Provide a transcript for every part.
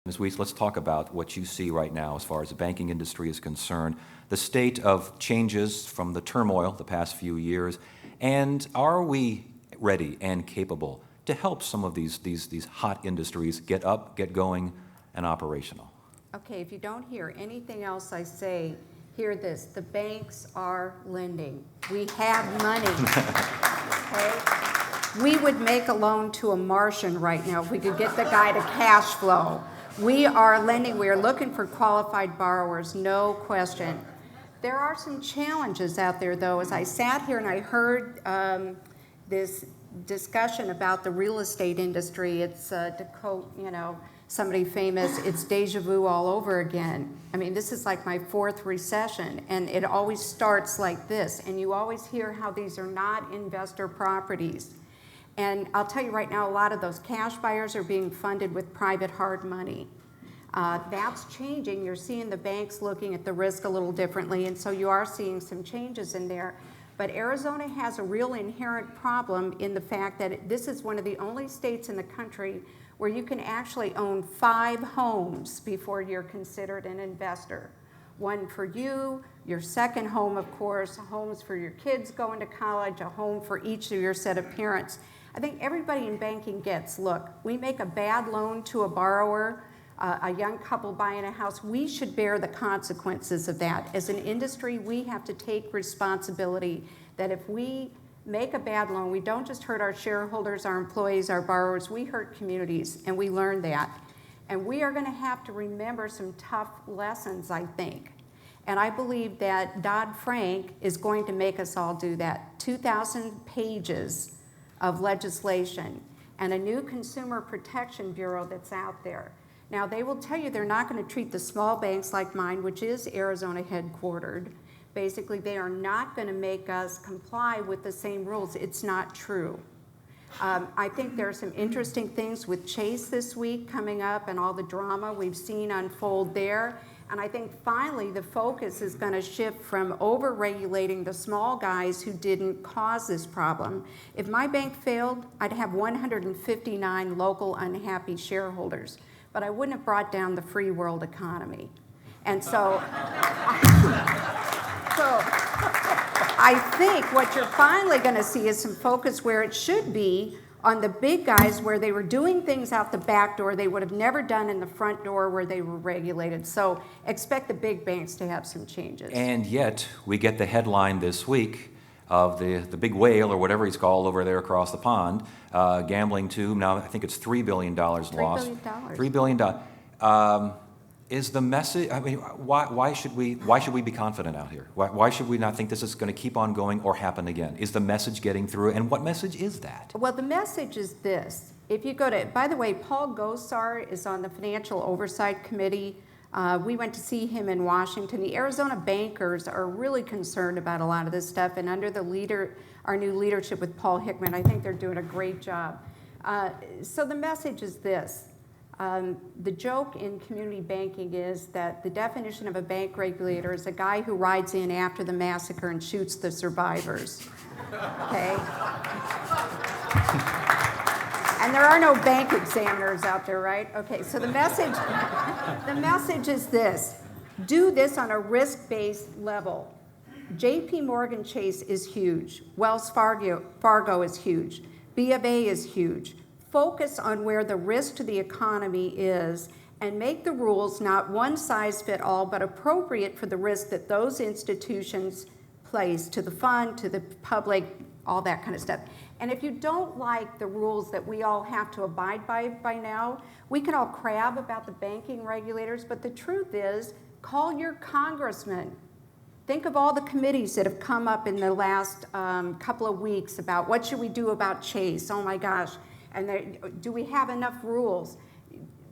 Ms. Wiest, let's talk about what you see right now as far as the banking industry is concerned, the state of changes from the turmoil the past few years, and are we ready and capable to help some of these hot industries get up, get going, and operational? Okay, if you don't hear anything else I say, hear this. The banks are lending. We have money. Okay? We would make a loan to a Martian right now if we could get the guy to cash flow. We are lending. We are looking for qualified borrowers, no question. There are some challenges out there, though. As I sat here and I heard this discussion about the real estate industry, it's to quote, somebody famous, it's deja vu all over again. I mean, this is like my fourth recession, and it always starts like this. And you always hear how these are not investor properties. And I'll tell you right now, a lot of those cash buyers are being funded with private hard money. That's changing. You're seeing the banks looking at the risk a little differently, and so you are seeing some changes in there. But Arizona has a real inherent problem in the fact that this is one of the only states in the country where you can actually own 5 homes before you're considered an investor. One for you, your second home, of course, homes for your kids going to college, a home for each of your set of parents. I think everybody in banking gets, look, we make a bad loan to a borrower, a young couple buying a house, we should bear the consequences of that. As an industry, we have to take responsibility that if we make a bad loan, we don't just hurt our shareholders, our employees, our borrowers, we hurt communities, and we learn that. And we are going to have to remember some tough lessons, I think. And I believe that Dodd-Frank is going to make us all do that. 2,000 pages of legislation and a new Consumer Protection Bureau that's out there. Now, they will tell you they're not going to treat the small banks like mine, which is Arizona headquartered. Basically, they are not going to make us comply with the same rules. It's not true. I think there are some interesting things with Chase this week coming up and all the drama we've seen unfold there. And I think finally the focus is going to shift from over-regulating the small guys who didn't cause this problem. If my bank failed, I'd have 159 local unhappy shareholders, but I wouldn't have brought down the free world economy. And so, I think what you're finally going to see is some focus where it should be on the big guys where they were doing things out the back door they would have never done in the front door where they were regulated. So expect the big banks to have some changes. And yet, we get the headline this week of the big whale, or whatever he's called over there across the pond, gambling to, now I think it's $3 billion lost. $3 billion. Is the message, I mean, why should we be confident out here? Why should we not think this is going to keep on going or happen again? Is the message getting through? And what message is that? Well, the message is this. If you go to, by the way, Paul Gosar is on the Financial Oversight Committee. We went to see him in Washington. The Arizona bankers are really concerned about a lot of this stuff, and under our new leadership with Paul Hickman, I think they're doing a great job. So the message is this. The joke in community banking is that the definition of a bank regulator is a guy who rides in after the massacre and shoots the survivors. Okay? And there are no bank examiners out there, right? Okay, so the message is this. Do this on a risk-based level. JP Morgan Chase is huge. Wells Fargo is huge. B of A is huge. Focus on where the risk to the economy is and make the rules not one size fit all, but appropriate for the risk that those institutions place to the fund, to the public, all that kind of stuff. And if you don't like the rules that we all have to abide by now, we can all crab about the banking regulators, but the truth is, call your congressman. Think of all the committees that have come up in the last couple of weeks about what should we do about Chase, oh my gosh. And do we have enough rules?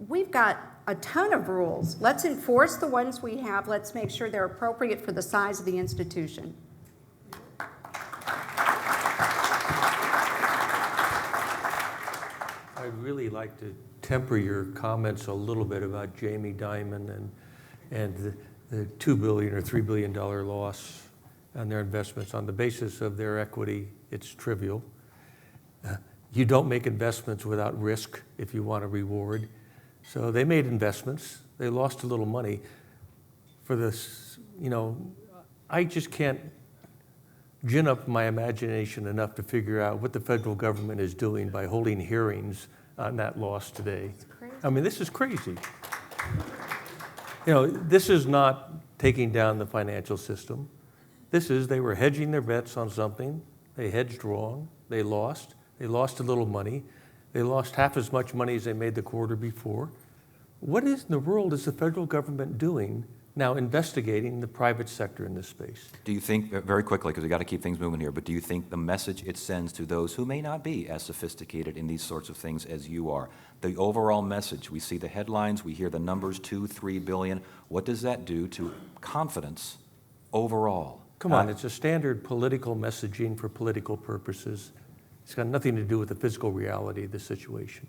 We've got a ton of rules. Let's enforce the ones we have. Let's make sure they're appropriate for the size of the institution. I'd really like to temper your comments a little bit about Jamie Dimon and the $2 billion or $3 billion loss on their investments on the basis of their equity. It's trivial. You don't make investments without risk if you want a reward. So they made investments. They lost a little money. For this, I just can't gin up my imagination enough to figure out what the federal government is doing by holding hearings on that loss today. I mean, this is crazy. This is not taking down the financial system. They were hedging their bets on something. They hedged wrong. They lost. They lost a little money. They lost half as much money as they made the quarter before. What in the world is the federal government doing now investigating the private sector in this space? Do you think, very quickly, because we've got to keep things moving here, but do you think the message it sends to those who may not be as sophisticated in these sorts of things as you are, the overall message, we see the headlines, we hear the numbers, 2-3 billion, what does that do to confidence overall? Come on, it's a standard political messaging for political purposes. It's got nothing to do with the physical reality of the situation.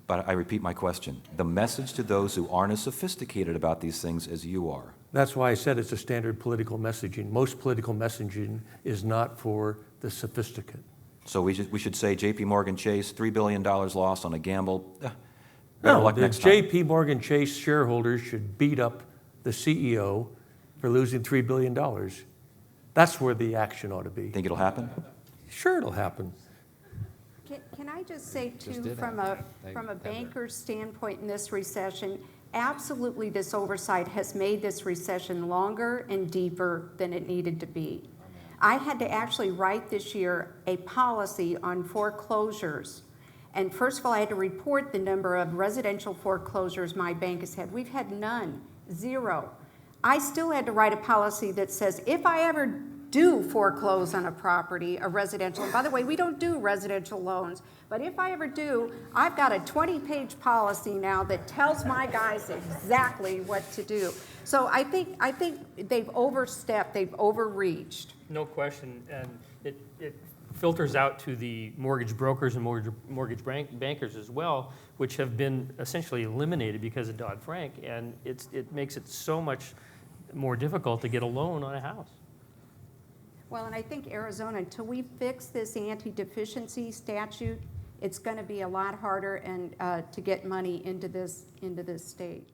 But I repeat my question. The message to those who aren't as sophisticated about these things as you are. That's why I said it's a standard political messaging. Most political messaging is not for the sophisticate. So we should say J.P. Morgan Chase, $3 billion lost on a gamble. Better No, luck the next time. J.P. Morgan Chase shareholders should beat up the CEO for losing $3 billion. That's where the action ought to be. Think it'll happen? Sure, it'll happen. Can I just say, too, from a banker's standpoint in this recession, absolutely this oversight has made this recession longer and deeper than it needed to be. I had to actually write this year a policy on foreclosures. And first of all, I had to report the number of residential foreclosures my bank has had. We've had none, 0. I still had to write a policy that says if I ever do foreclose on a property, a residential, and by the way, we don't do residential loans, but if I ever do, I've got a 20-page policy now that tells my guys exactly what to do. So I think they've overstepped, they've overreached. No question, and it filters out to the mortgage brokers and mortgage bankers as well, which have been essentially eliminated because of Dodd-Frank, and it makes it so much more difficult to get a loan on a house. Well, and I think Arizona, until we fix this anti-deficiency statute, it's going to be a lot harder and to get money into this state.